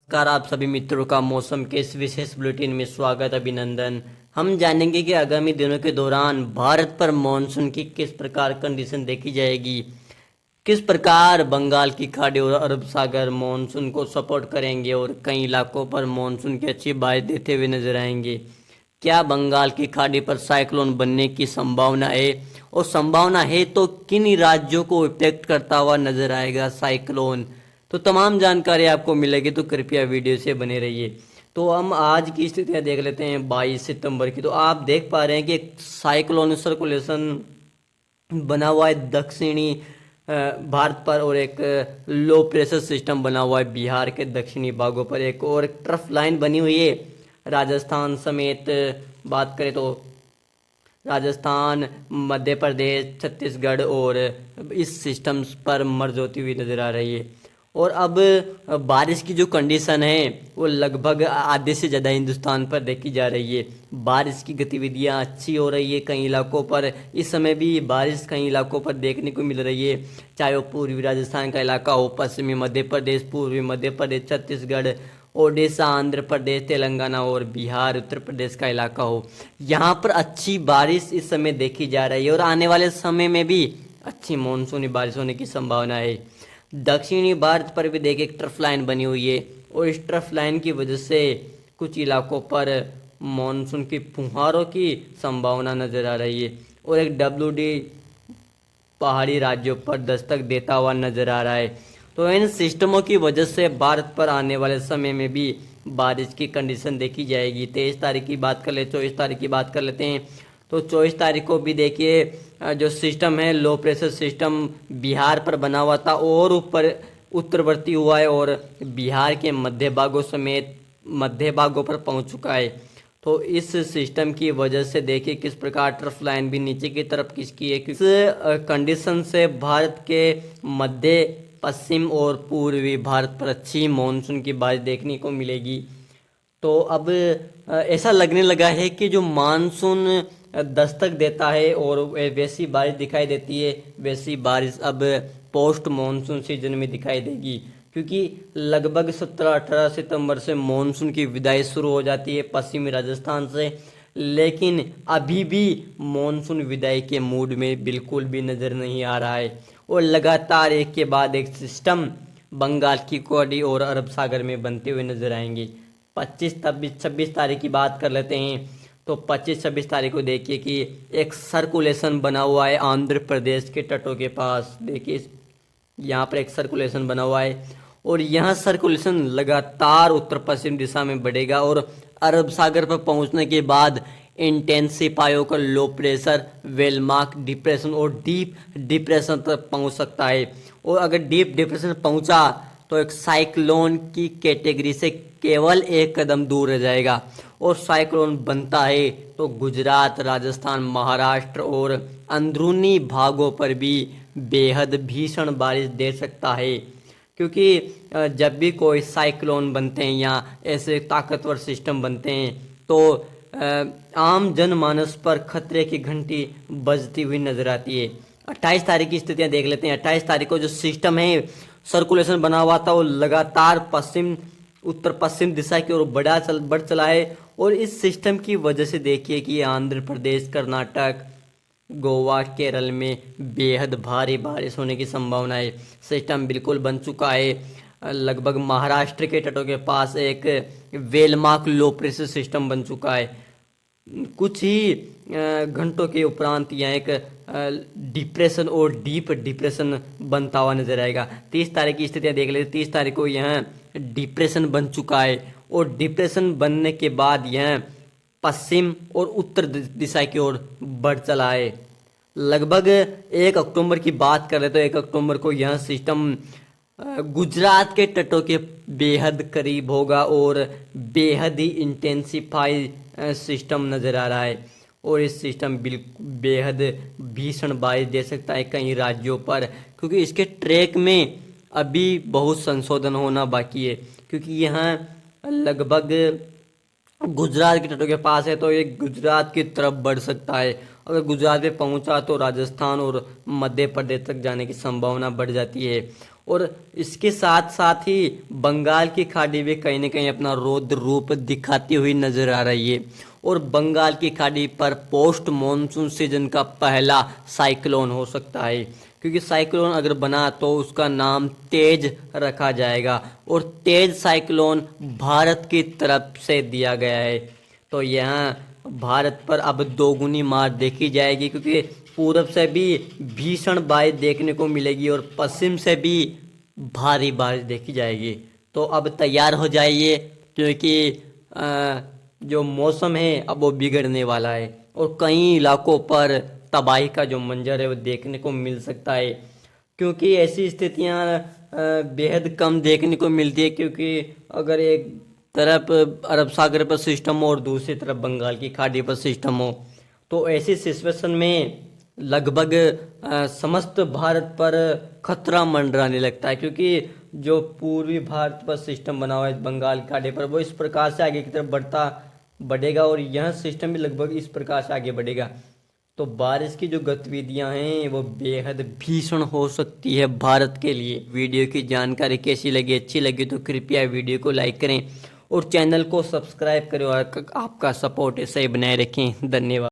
नमस्कार आप सभी मित्रों का मौसम के इस विशेष बुलेटिन में स्वागत अभिनंदन। हम जानेंगे कि आगामी दिनों के दौरान भारत पर मानसून की किस प्रकार कंडीशन देखी जाएगी, किस प्रकार बंगाल की खाड़ी और अरब सागर मानसून को सपोर्ट करेंगे और कई इलाकों पर मानसून की अच्छी बारिश देते हुए नजर आएंगे। क्या बंगाल की खाड़ी पर साइक्लोन बनने की संभावना है और संभावना है तो किन राज्यों को इफेक्ट करता हुआ नजर आएगा साइक्लोन। तो तमाम जानकारी आपको मिलेगी, तो कृपया वीडियो से बने रहिए। तो हम आज की स्थितियां देख लेते हैं 22 सितंबर की। तो आप देख पा रहे हैं कि एक साइक्लोन सर्कुलेशन बना हुआ है दक्षिणी भारत पर और एक लो प्रेशर सिस्टम बना हुआ है बिहार के दक्षिणी भागों पर। एक और ट्रफ लाइन बनी हुई है राजस्थान समेत। बात करें तो राजस्थान, मध्य प्रदेश, छत्तीसगढ़ और इस सिस्टम पर मर्ज होती हुई नजर आ रही है। और अब बारिश की जो कंडीशन है वो लगभग आधे से ज़्यादा हिंदुस्तान पर देखी जा रही है। बारिश की गतिविधियां अच्छी हो रही है कई इलाकों पर। इस समय भी बारिश कई इलाकों पर देखने को मिल रही है, चाहे वो पूर्वी राजस्थान का इलाका हो, पश्चिमी मध्य प्रदेश, पूर्वी मध्य प्रदेश, छत्तीसगढ़, ओडिशा, आंध्र प्रदेश, तेलंगाना और बिहार, उत्तर प्रदेश का इलाका हो। यहाँ पर अच्छी बारिश इस समय देखी जा रही है और आने वाले समय में भी अच्छी मानसूनी बारिश होने की संभावना है। दक्षिणी भारत पर भी देखिए एक ट्रफ लाइन बनी हुई है और इस ट्रफ लाइन की वजह से कुछ इलाकों पर मानसून की फुहारों की संभावना नजर आ रही है और एक WD पहाड़ी राज्यों पर दस्तक देता हुआ नजर आ रहा है। तो इन सिस्टमों की वजह से भारत पर आने वाले समय में भी बारिश की कंडीशन देखी जाएगी। 23 तारीख की बात कर ले, 24 तारीख की बात कर लेते हैं। तो 24 तारीख को भी देखिए जो सिस्टम है लो प्रेशर सिस्टम बिहार पर बना हुआ था और ऊपर उत्तरवर्ती हुआ है और बिहार के मध्य भागों समेत मध्य भागों पर पहुंच चुका है। तो इस सिस्टम की वजह से देखिए किस प्रकार ट्रफ लाइन भी नीचे की तरफ खिसकी है। इस कंडीशन से भारत के मध्य, पश्चिम और पूर्वी भारत पर अच्छी मानसून की बारिश देखने को मिलेगी। तो अब ऐसा लगने लगा है कि जो मानसून दस्तक देता है और वैसी बारिश दिखाई देती है, वैसी बारिश अब पोस्ट मानसून सीजन में दिखाई देगी, क्योंकि लगभग 17-18 सितंबर से मानसून की विदाई शुरू हो जाती है पश्चिमी राजस्थान से। लेकिन अभी भी मानसून विदाई के मूड में बिल्कुल भी नज़र नहीं आ रहा है और लगातार एक के बाद एक सिस्टम बंगाल की खाड़ी और अरब सागर में बनते हुए नजर आएंगे। 25-26 तारीख की बात कर लेते हैं। तो 25-26 तारीख को देखिए कि एक सर्कुलेशन बना हुआ है आंध्र प्रदेश के तटों के पास। देखिए यहाँ पर एक सर्कुलेशन बना हुआ है और यह सर्कुलेशन लगातार उत्तर पश्चिम दिशा में बढ़ेगा और अरब सागर पर पहुंचने के बाद इंटेंसिफाई होकर लो प्रेशर, वेलमार्क डिप्रेशन और डीप डिप्रेशन तक पहुंच सकता है। और अगर डीप डिप्रेशन पहुंचा तो एक साइक्लोन की कैटेगरी से केवल एक कदम दूर रह जाएगा और साइक्लोन बनता है तो गुजरात, राजस्थान, महाराष्ट्र और अंदरूनी भागों पर भी बेहद भीषण बारिश दे सकता है। क्योंकि जब भी कोई साइक्लोन बनते हैं या ऐसे ताकतवर सिस्टम बनते हैं तो आम जनमानस पर खतरे की घंटी बजती हुई नजर आती है। 28 तारीख की स्थितियां देख लेते हैं। 28 तारीख को जो सिस्टम है सर्कुलेशन बना हुआ था वो लगातार उत्तर पश्चिम दिशा की ओर बढ़ चला है और इस सिस्टम की वजह से देखिए कि आंध्र प्रदेश, कर्नाटक, गोवा, केरल में बेहद भारी बारिश होने की संभावना है। सिस्टम बिल्कुल बन चुका है। लगभग महाराष्ट्र के तटों के पास एक वेलमार्क लो प्रेशर सिस्टम बन चुका है। कुछ ही घंटों के उपरांत यहाँ एक डिप्रेशन और डीप डिप्रेशन बनता हुआ नजर आएगा। 30 तारीख की स्थितियाँ देख लेते। 30 तारीख को यहाँ डिप्रेशन बन चुका है और डिप्रेशन बनने के बाद यह पश्चिम और उत्तर दिशा की ओर बढ़ चला है। लगभग 1 अक्टूबर की बात करें तो 1 अक्टूबर को यह सिस्टम गुजरात के तटों के बेहद करीब होगा और बेहद ही इंटेंसिफाई सिस्टम नज़र आ रहा है और इस सिस्टम बेहद भीषण बारिश दे सकता है कई राज्यों पर, क्योंकि इसके ट्रैक में अभी बहुत संशोधन होना बाकी है। क्योंकि यहाँ लगभग गुजरात के तटों के पास है तो ये गुजरात की तरफ बढ़ सकता है। अगर गुजरात में पहुंचा तो राजस्थान और मध्य प्रदेश तक जाने की संभावना बढ़ जाती है और इसके साथ साथ ही बंगाल की खाड़ी भी कहीं ना कहीं अपना रौद्र रूप दिखाती हुई नजर आ रही है। और बंगाल की खाड़ी पर पोस्ट मॉनसून सीजन का पहला साइक्लोन हो सकता है, क्योंकि साइक्लोन अगर बना तो उसका नाम तेज रखा जाएगा और तेज साइक्लोन भारत की तरफ से दिया गया है। तो यहाँ भारत पर अब दोगुनी मार देखी जाएगी, क्योंकि पूरब से भी भीषण बारिश देखने को मिलेगी और पश्चिम से भी भारी बारिश देखी जाएगी। तो अब तैयार हो जाइए, क्योंकि जो मौसम है अब वो बिगड़ने वाला है और कई इलाकों पर तबाही का जो मंजर है वो देखने को मिल सकता है। क्योंकि ऐसी स्थितियां बेहद कम देखने को मिलती है, क्योंकि अगर एक तरफ अरब सागर पर सिस्टम हो और दूसरी तरफ बंगाल की खाड़ी पर सिस्टम हो, तो ऐसी सिचुएशन में लगभग समस्त भारत पर खतरा मंडराने लगता है। क्योंकि जो पूर्वी भारत पर सिस्टम बना हुआ है बंगाल की खाड़ी पर, वो इस प्रकार से आगे की तरफ बढ़ेगा और यह सिस्टम भी लगभग इस प्रकार से आगे बढ़ेगा। तो बारिश की जो गतिविधियां हैं वो बेहद भीषण हो सकती है भारत के लिए। वीडियो की जानकारी कैसी लगी, अच्छी लगी तो कृपया वीडियो को लाइक करें और चैनल को सब्सक्राइब करें और आपका सपोर्ट ऐसे ही बनाए रखें। धन्यवाद।